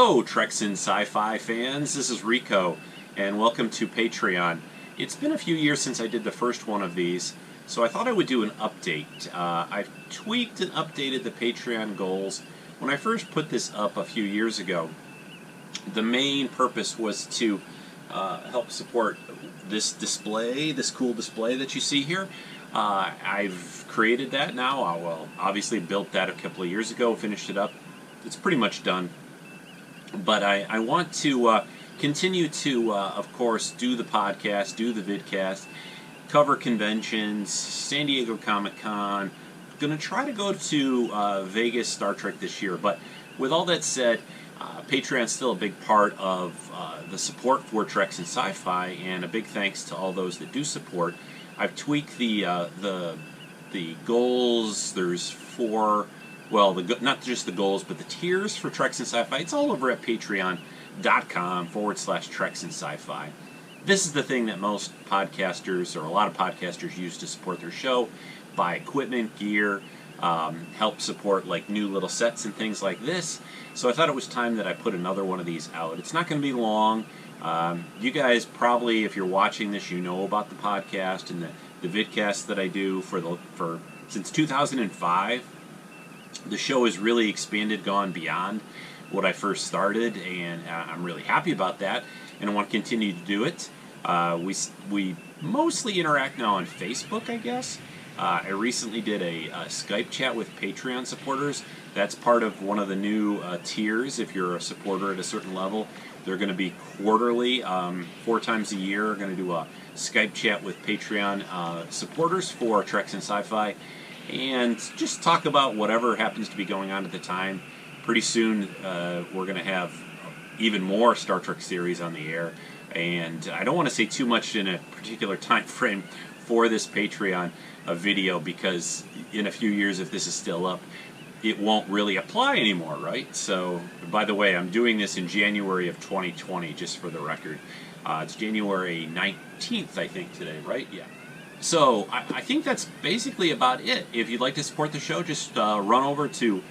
Hello, Treks and Sci-Fi fans. This is Rico, and welcome to Patreon. It's been a few years since I did the first one of these, so I thought I would do an update. I've tweaked and updated the Patreon goals. When I first put this up a few years ago, the main purpose was to help support this display, this cool display that you see here. I've created that now. Well, obviously built that a couple of years ago, finished it up. It's pretty much done. But I want to continue to, of course, do the podcast, do the vidcast, cover conventions, San Diego Comic-Con. Going to try to go to Vegas Star Trek this year. But with all that said, Patreon's still a big part of the support for Treks and Sci-Fi, and a big thanks to all those that do support. I've tweaked the goals. There's four. Well, not just the goals, but the tiers for Treks and Sci-Fi. It's all over at patreon.com/Treks and Sci-Fi. This is the thing that most podcasters, or a lot of podcasters, use to support their show. Buy equipment, gear, help support like new little sets and things like this. So I thought it was time that I put another one of these out. It's not going to be long. You guys probably, if you're watching this, you know about the podcast and the vidcast that I do since 2005. The show has really expanded, gone beyond what I first started, and I'm really happy about that, and I want to continue to do it. We mostly interact now on Facebook, I guess. I recently did a Skype chat with Patreon supporters. That's part of one of the new tiers. If you're a supporter at a certain level, they're going to be quarterly, 4 times a year. We're going to do a Skype chat with Patreon supporters for Treks and Sci-Fi, and just talk about whatever happens to be going on at the time. Pretty soon we're going to have even more Star Trek series on the air, and I don't want to say too much in a particular time frame for this Patreon video, because in a few years, if this is still up, it won't really apply anymore, right? So, by the way, I'm doing this in January of 2020, just for the record. It's January 19th, I think, today, right? Yeah. So, I think that's basically about it. If you'd like to support the show, just type over to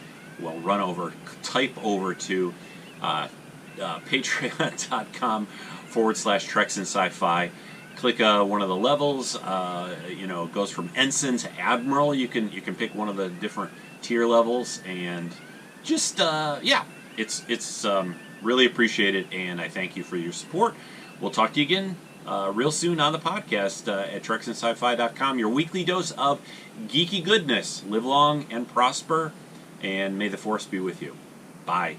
patreon.com/Treks and Sci-Fi. Click one of the levels. It goes from ensign to admiral. You can pick one of the different tier levels, and just it's really appreciated, and I thank you for your support. We'll talk to you again real soon on the podcast at TreksandSci-Fi.com. Your weekly dose of geeky goodness. Live long and prosper, and may the Force be with you. Bye.